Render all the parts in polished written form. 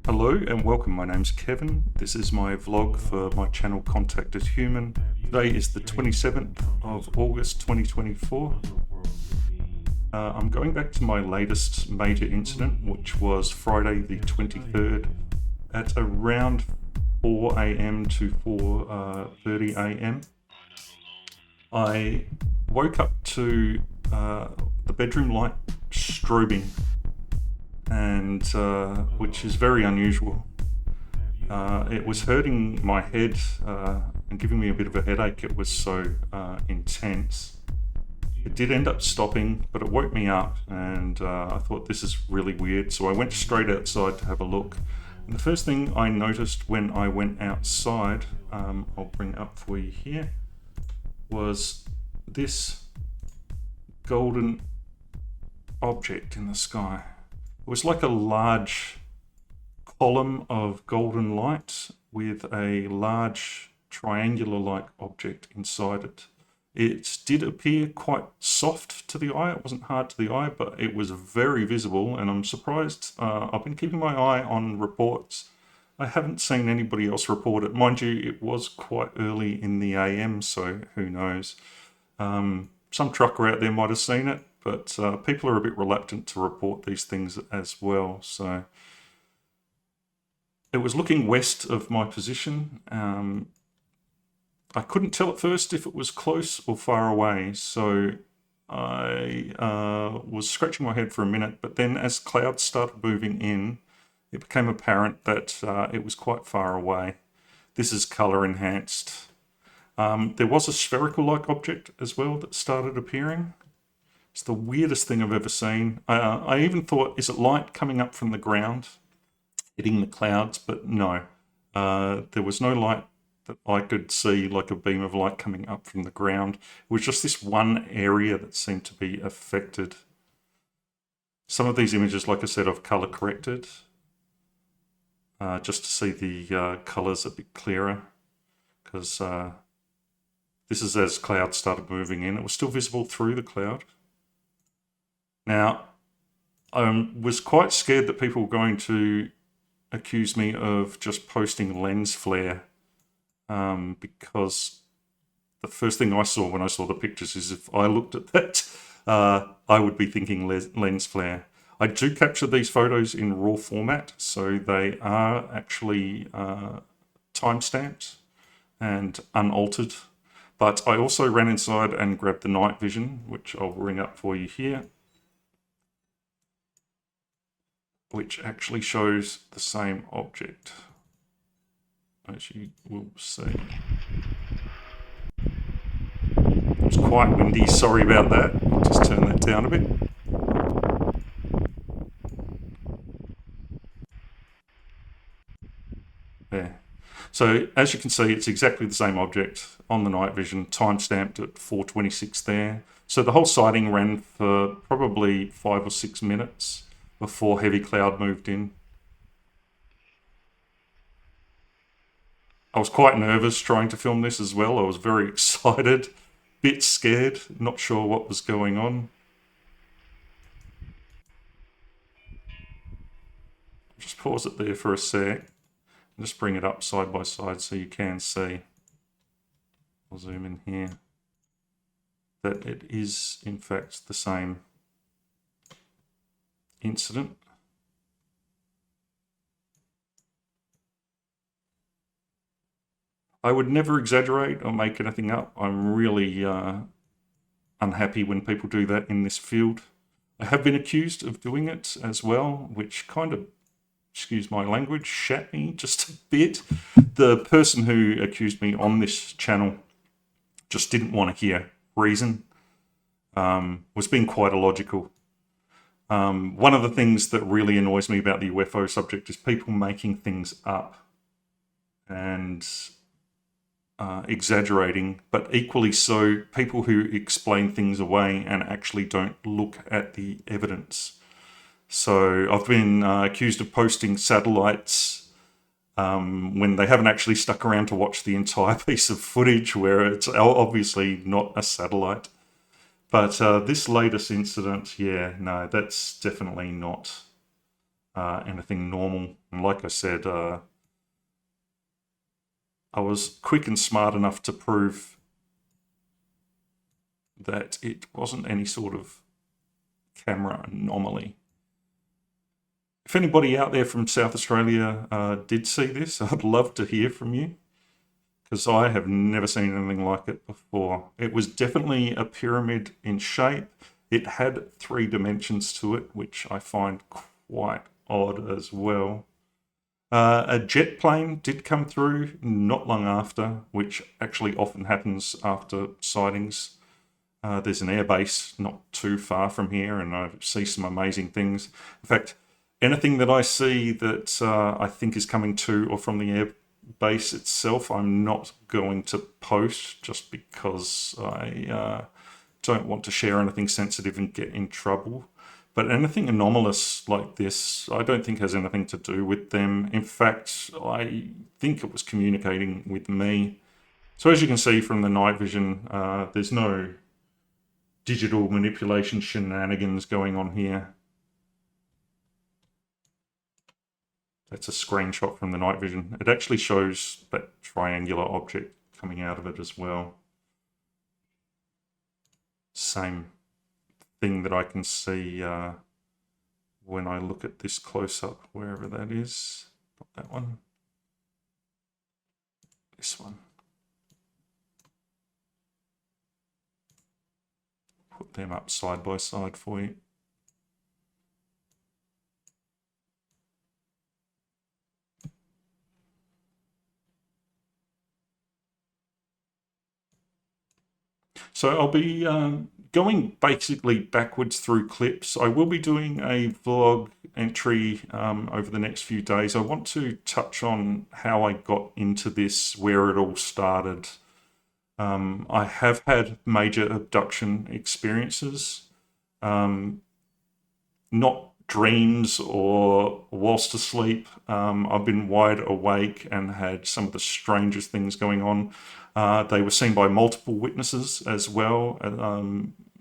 Hello and welcome, my name's Kevin. This is my vlog for my channel Contacted Human. Today is the 27th of August 2024. I'm going back to my latest major incident, which was Friday the 23rd at around 4 a.m. to 4:30 a.m. I woke up to the bedroom light strobing, and which is very unusual. It was hurting my head and giving me a bit of a headache. It was so intense. It did end up stopping, but it woke me up, and I thought, this is really weird. So I went straight outside to have a look. And the first thing I noticed when I went outside, I'll bring it up for you here, was this golden object in the sky. It was like a large column of golden light with a large triangular-like object inside it. It did appear quite soft to the eye. It wasn't hard to the eye, but it was very visible, and I'm surprised. I've been keeping my eye on reports. I haven't seen anybody else report it. Mind you, it was quite early in the AM, so who knows. Some trucker out there might have seen it, but people are a bit reluctant to report these things as well. So it was looking west of my position. I couldn't tell at first if it was close or far away, so I was scratching my head for a minute, but then as clouds started moving in, it became apparent that it was quite far away. This is color enhanced. There was a spherical-like object as well that started appearing. It's the weirdest thing I've ever seen. I even thought, is it light coming up from the ground, hitting the clouds? But no, there was no light that I could see, like a beam of light coming up from the ground. It was just this one area that seemed to be affected. Some of these images, like I said, I've color corrected just to see the colors a bit clearer, because this is as clouds started moving in. It was still visible through the cloud. Now, I was quite scared that people were going to accuse me of just posting lens flare, because the first thing I saw when I saw the pictures is, if I looked at that, I would be thinking lens flare. I do capture these photos in RAW format, so they are actually time-stamped and unaltered. But I also ran inside and grabbed the night vision, which I'll bring up for you here, which actually shows the same object, as you will see. It's quite windy, sorry about that. I'll just turn that down a bit. There. So as you can see, it's exactly the same object on the night vision, time-stamped at 4:26 there. So the whole sighting ran for probably 5 or 6 minutes before heavy cloud moved in. I was quite nervous trying to film this as well. I was very excited, bit scared, not sure what was going on. Just pause it there for a sec. Just bring it up side by side so you can see. I'll zoom in here. That it is, in fact, the same incident. I would never exaggerate or make anything up. I'm really unhappy when people do that in this field. I have been accused of doing it as well, which kind of, excuse my language, shat me just a bit. The person who accused me on this channel just didn't want to hear reason, was being quite illogical. One of the things that really annoys me about the UFO subject is people making things up and exaggerating, but equally so, people who explain things away and actually don't look at the evidence. So I've been accused of posting satellites when they haven't actually stuck around to watch the entire piece of footage, where it's obviously not a satellite. But this latest incident, yeah, no, that's definitely not anything normal. And like I said, I was quick and smart enough to prove that it wasn't any sort of camera anomaly. If anybody out there from South Australia did see this, I'd love to hear from you, because I have never seen anything like it before. It was definitely a pyramid in shape. It had 3 dimensions to it, which I find quite odd as well. A jet plane did come through not long after, which actually often happens after sightings. There's an airbase not too far from here, and I see some amazing things. In fact, anything that I see that I think is coming to or from the airbase itself, I'm not going to post, just because I don't want to share anything sensitive and get in trouble. But anything anomalous like this, I don't think has anything to do with them. In fact, I think it was communicating with me. So as you can see from the night vision, there's no digital manipulation shenanigans going on here. That's a screenshot from the night vision. It actually shows that triangular object coming out of it as well. Same thing that I can see when I look at this close up, wherever that is. Not that one. This one. Put them up side by side for you. So I'll be going basically backwards through clips. I will be doing a vlog entry over the next few days. I want to touch on how I got into this, where it all started. I have had major abduction experiences, not dreams or whilst asleep. I've been wide awake and had some of the strangest things going on. They were seen by multiple witnesses as well.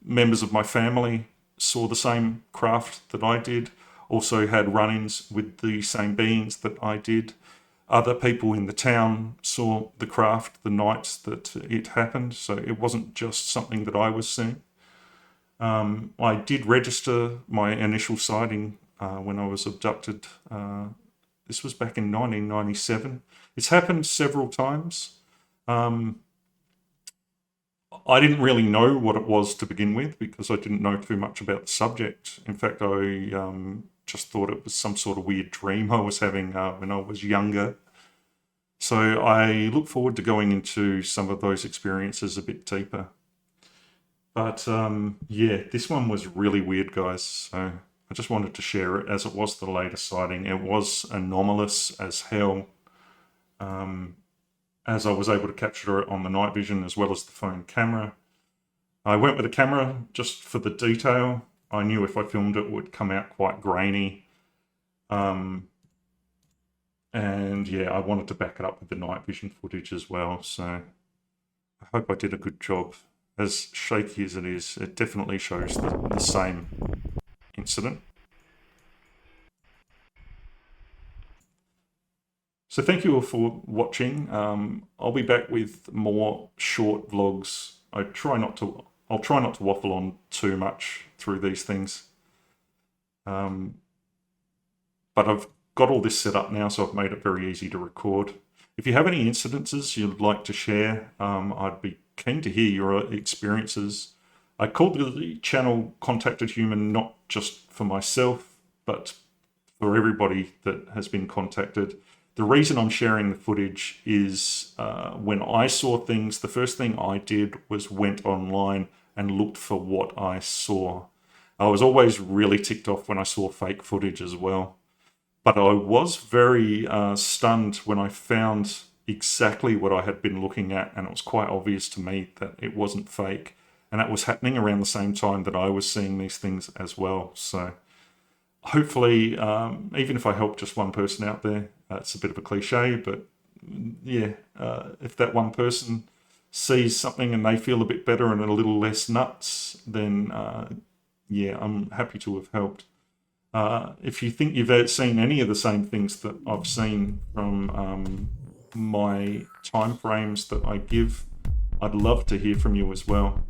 Members of my family saw the same craft that I did, also had run-ins with the same beings that I did. Other people in the town saw the craft the nights that it happened, so it wasn't just something that I was seeing. I did register my initial sighting when I was abducted. This was back in 1997. It's happened several times. I didn't really know what it was to begin with, because I didn't know too much about the subject. In fact, I just thought it was some sort of weird dream I was having when I was younger. So I look forward to going into some of those experiences a bit deeper. But yeah, this one was really weird, guys. So I just wanted to share it, as it was the latest sighting. It was anomalous as hell, as I was able to capture it on the night vision as well as the phone camera. I went with a camera just for the detail. I knew if I filmed it would come out quite grainy. And yeah, I wanted to back it up with the night vision footage as well. So I hope I did a good job. As shaky as it is, it definitely shows the same incident. So thank you all for watching. I'll be back with more short vlogs. I'll try not to waffle on too much through these things. But I've got all this set up now, so I've made it very easy to record. If you have any incidences you'd like to share, I'd be keen to hear your experiences. I called the channel Contacted Human not just for myself, but for everybody that has been contacted. The reason I'm sharing the footage is when I saw things, the first thing I did was went online and looked for what I saw. I was always really ticked off when I saw fake footage as well. But I was very stunned when I found exactly what I had been looking at, and it was quite obvious to me that it wasn't fake. And that was happening around the same time that I was seeing these things as well. So hopefully, even if I help just one person out there, it's a bit of a cliche, but yeah, if that one person sees something and they feel a bit better and a little less nuts, then yeah, I'm happy to have helped. If you think you've seen any of the same things that I've seen from my time frames that I give, I'd love to hear from you as well.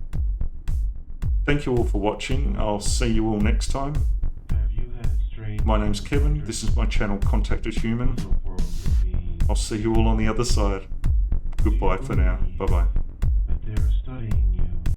Thank you all for watching. I'll see you all next time. My name's Kevin. This is my channel, Contact a Human. I'll see you all on the other side. Goodbye for now. Bye-bye.